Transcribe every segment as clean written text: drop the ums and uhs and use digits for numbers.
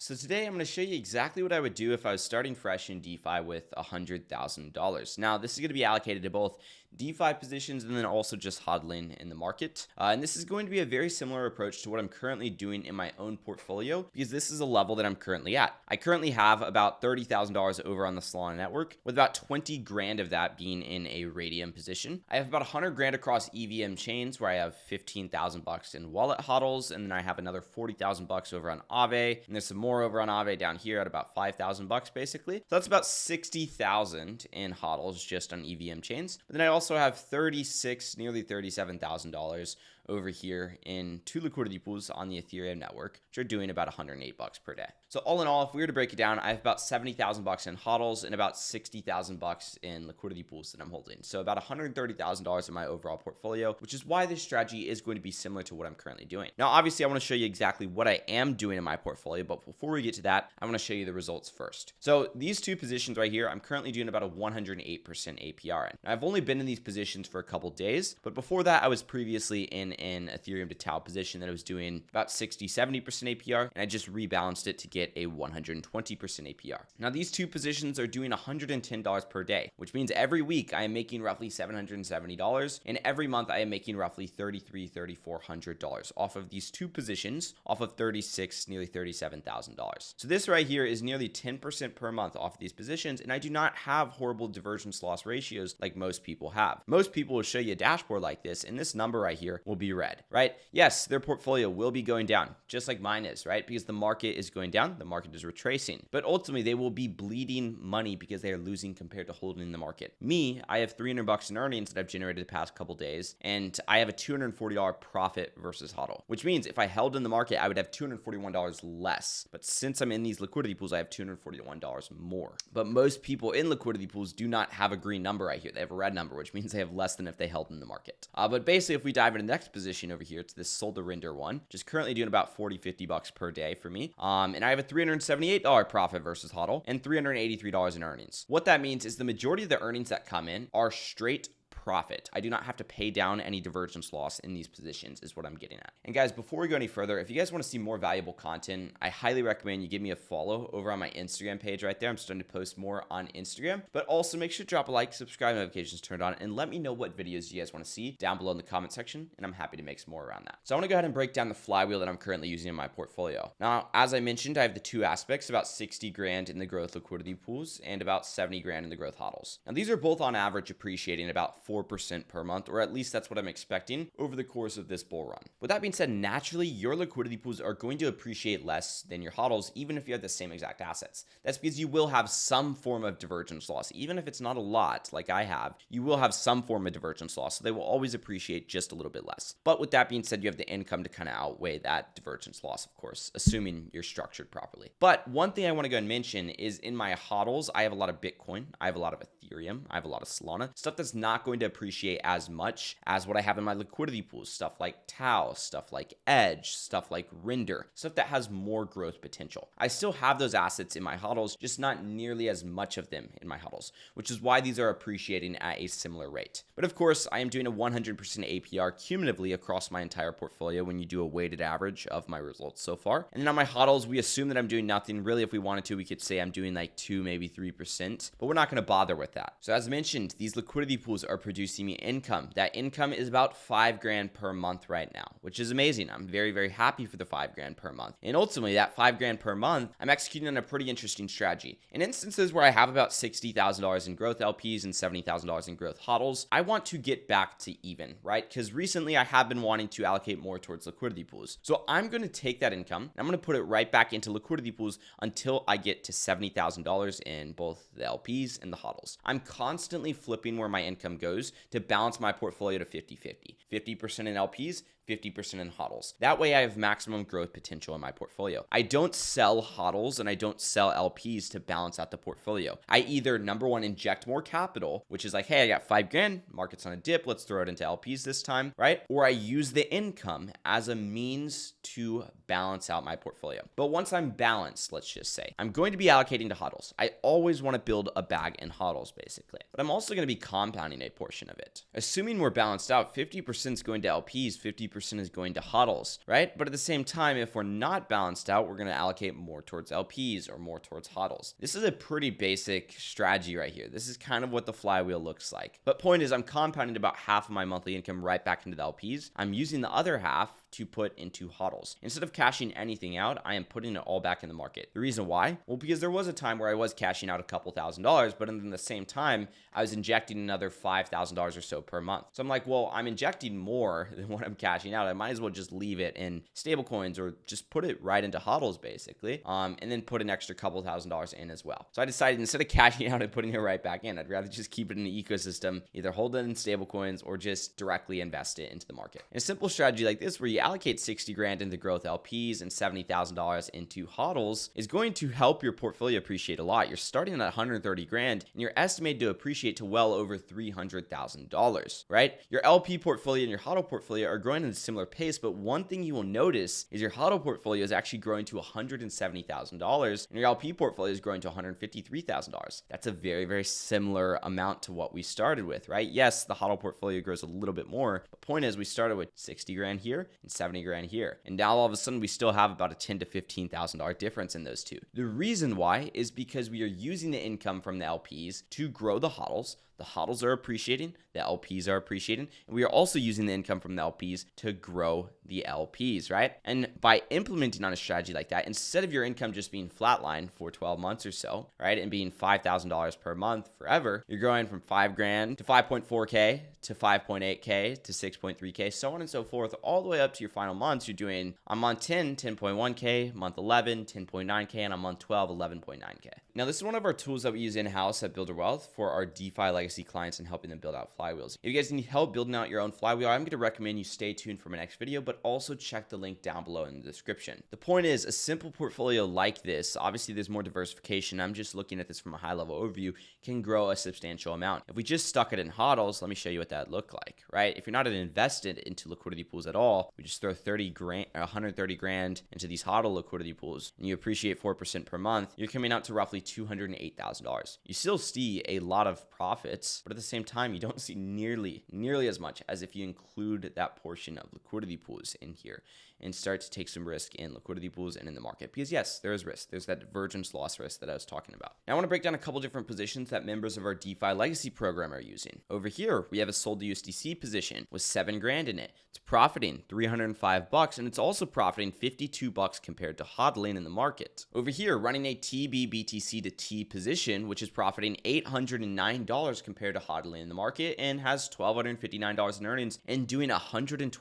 So today I'm going to show you exactly what I would do if I was starting fresh in DeFi with $100,000. Now this is going to be allocated to both DeFi positions and then also just hodling in the market. And this is going to be a very similar approach to what I'm currently doing in my own portfolio because this is a level that I'm currently at. I currently have about $30,000 over on the Solana network, with about 20 grand of that being in a Raydium position. I have about 100 grand across EVM chains where I have 15,000 bucks in wallet hodls, and then I have another 40,000 bucks over on Aave, and there's some more over on Aave down here at about 5,000 bucks basically. So that's about 60,000 in hodls just on EVM chains. But then I also have nearly $37,000 over here in two liquidity pools on the Ethereum network, which are doing about 108 bucks per day. So all in all, if we were to break it down, I have about 70,000 bucks in hodls and about 60,000 bucks in liquidity pools that I'm holding. So about $130,000 in my overall portfolio, which is why this strategy is going to be similar to what I'm currently doing. Now, obviously, I want to show you exactly what I am doing in my portfolio, but before we get to that, I want to show you the results first. So these two positions right here, I'm currently doing about a 108% APR in. Now, I've only been in these positions for a couple days, but before that, I was previously in an Ethereum to Tau position that I was doing about 60-70% APR, and I just rebalanced it to get a 120% APR. Now these two positions are doing $110 per day, which means every week I am making roughly $770, and every month I am making roughly $3,400 off of these two positions, off of nearly $37,000. So this right here is nearly 10% per month off of these positions, and I do not have horrible divergence loss ratios like most people have. Most people will show you a dashboard like this, and this number right here will be red, right? Yes, their portfolio will be going down, just like mine is, right? Because the market is going down, the market is retracing, but ultimately they will be bleeding money because they are losing compared to holding in the market. Me, I have 300 bucks in earnings that I've generated the past couple days, and I have a $240 profit versus hodl, which means if I held in the market, I would have $241 less. But since I'm in these liquidity pools, I have $241 more. But most people in liquidity pools do not have a green number right here. They have a red number, which means they have less than if they held in the market. But basically, if we dive into the next position over here, it's this Solderinder one, which is currently doing about 40-50 bucks per day for me. And I have a $378 profit versus hodl and $383 in earnings. What that means is the majority of the earnings that come in are straight profit. I do not have to pay down any divergence loss in these positions is what I'm getting at. And guys, before we go any further, if you guys want to see more valuable content, I highly recommend you give me a follow over on my Instagram page right there. I'm starting to post more on Instagram, but also make sure to drop a like, subscribe, notifications turned on, and let me know what videos you guys want to see down below in the comment section, and I'm happy to make some more around that. So I want to go ahead and break down the flywheel that I'm currently using in my portfolio. Now, as I mentioned, I have the two aspects, about 60 grand in the growth liquidity pools and about 70 grand in the growth hodls. Now, these are both on average appreciating about 4% per month, or at least that's what I'm expecting over the course of this bull run. With that being said, naturally, your liquidity pools are going to appreciate less than your hodls, even if you have the same exact assets. That's because you will have some form of divergence loss. Even if it's not a lot, like I have, you will have some form of divergence loss, so they will always appreciate just a little bit less. But with that being said, you have the income to kind of outweigh that divergence loss, of course, assuming you're structured properly. But one thing I want to go and mention is in my hodls, I have a lot of Bitcoin, I have a lot of Ethereum, I have a lot of Solana, stuff that's not going to appreciate as much as what I have in my liquidity pools, stuff like Tau, stuff like Edge, stuff like Render, stuff that has more growth potential. I still have those assets in my hodls, just not nearly as much of them in my hodls, which is why these are appreciating at a similar rate. But of course, I am doing a 100% APR cumulatively across my entire portfolio when you do a weighted average of my results so far. And then on my hodls, we assume that I'm doing nothing. Really, if we wanted to, we could say I'm doing like 2, maybe 3%, but we're not going to bother with that. So as mentioned, these liquidity pools are producing me income. That income is about 5 grand per month right now, which is amazing. I'm very, very happy for the 5 grand per month. And ultimately, that 5 grand per month, I'm executing on a pretty interesting strategy. In instances where I have about $60,000 in growth LPs and $70,000 in growth hodls, I want to get back to even, right? Because recently I have been wanting to allocate more towards liquidity pools. So I'm going to take that income and I'm going to put it right back into liquidity pools until I get to $70,000 in both the LPs and the hodls. I'm constantly flipping where my income goes to balance my portfolio to 50-50. 50% in LPs, 50% in hodls. That way I have maximum growth potential in my portfolio. I don't sell hodls and I don't sell LPs to balance out the portfolio. I either, number one, inject more capital, which is like, hey, I got 5 grand, market's on a dip, let's throw it into LPs this time, right? Or I use the income as a means to balance out my portfolio. But once I'm balanced, let's just say, I'm going to be allocating to hodls. I always want to build a bag in hodls, basically. But I'm also going to be compounding a portion of it. Assuming we're balanced out, 50% is going to LPs, 50% 50% is going to HODLs, right? But at the same time, if we're not balanced out, we're going to allocate more towards LPs or more towards HODLs. This is a pretty basic strategy right here. This is kind of what the flywheel looks like. But point is, I'm compounding about half of my monthly income right back into the LPs. I'm using the other half to put into HODLs. Instead of cashing anything out, I am putting it all back in the market. The reason why? Well, because there was a time where I was cashing out a couple $1,000s, but in the same time, I was injecting another $5,000 or so per month. So I'm like, well, I'm injecting more than what I'm cashing out. I might as well just leave it in stablecoins or just put it right into HODLs basically, and then put an extra couple $1,000s in as well. So I decided instead of cashing out and putting it right back in, I'd rather just keep it in the ecosystem, either hold it in stablecoins or just directly invest it into the market. And a simple strategy like this, where you allocate 60 grand into growth LPs and $70,000 into HODLs, is going to help your portfolio appreciate a lot. You're starting at 130 grand and you're estimated to appreciate to well over $300,000, right? Your LP portfolio and your HODL portfolio are growing at a similar pace, but one thing you will notice is your HODL portfolio is actually growing to $170,000 and your LP portfolio is growing to $153,000. That's a very, very similar amount to what we started with, right? Yes, the HODL portfolio grows a little bit more, but point is we started with 60 grand here and 70 grand here. And now all of a sudden we still have about a $10,000 to $15,000 difference in those two. The reason why is because we are using the income from the LPs to grow the HODLs. The HODLs are appreciating, the LPs are appreciating, and we are also using the income from the LPs to grow the LPs, right? And by implementing on a strategy like that, instead of your income just being flatline for 12 months or so, right, and being $5,000 per month forever, you're growing from 5 grand to 5.4K to 5.8K to 6.3K, so on and so forth, all the way up to your final months. You're doing on month 10, 10.1K, month 11, 10.9K, and on month 12, 11.9K. Now, this is one of our tools that we use in-house at Builder Wealth for our DeFi legacy clients and helping them build out flywheels. If you guys need help building out your own flywheel, I'm going to recommend you stay tuned for my next video, but also check the link down below in the description. The point is, a simple portfolio like this, obviously there's more diversification. I'm just looking at this from a high level overview, can grow a substantial amount. If we just stuck it in HODLs, let me show you what that looked like, right? If you're not invested into liquidity pools at all, we just throw 30 grand or 130 grand into these HODL liquidity pools and you appreciate 4% per month, you're coming out to roughly $208,000. You still see a lot of profits, but at the same time, you don't see nearly as much as if you include that portion of liquidity pools in here and start to take some risk in liquidity pools and in the market. Because yes, there is risk. There's that divergence loss risk that I was talking about. Now I want to break down a couple different positions that members of our DeFi legacy program are using. Over here, we have a sold USDC position with 7 grand in it. It's profiting $305 and it's also profiting $52 compared to hodling in the market. Over here, running a TBBTC to T position, which is profiting $809 compared to hodling in the market and has $1,259 in earnings and doing 122%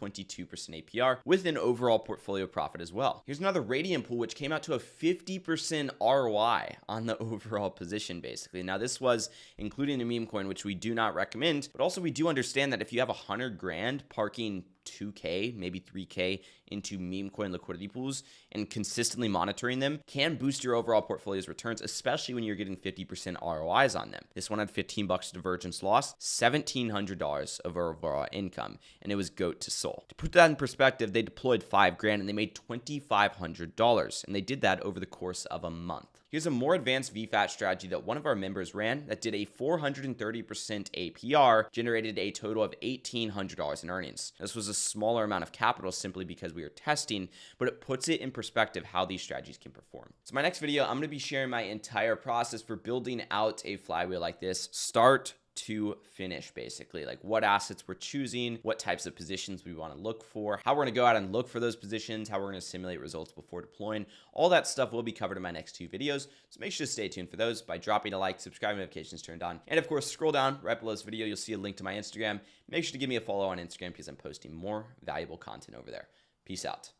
APR with an overall portfolio profit as well. Here's another Radiant pool, which came out to a 50% ROI on the overall position, basically. Now, this was including a meme coin, which we do not recommend, but also we do understand that if you have 100 grand parking 2K, maybe 3K into meme coin liquidity pools and consistently monitoring them can boost your overall portfolio's returns, especially when you're getting 50% ROIs on them. This one had $15 divergence loss, $1,700 of overall income, and it was GOAT to SOL. To put that in perspective, they deployed 5 grand and they made $2,500, and they did that over the course of a month. Here's a more advanced VFAT strategy that one of our members ran that did a 430% APR, generated a total of $1,800 in earnings. This was a smaller amount of capital simply because we were testing, but it puts it in perspective how these strategies can perform. So my next video, I'm going to be sharing my entire process for building out a flywheel like this, start to finish, basically, like what assets we're choosing, what types of positions we want to look for, how we're going to go out and look for those positions, how we're going to simulate results before deploying. All that stuff will be covered in my next 2 videos, so make sure to stay tuned for those by dropping a like, subscribing, notifications turned on, and of course scroll down right below this video. You'll see a link to my Instagram. Make sure to give me a follow on Instagram because I'm posting more valuable content over there. Peace out.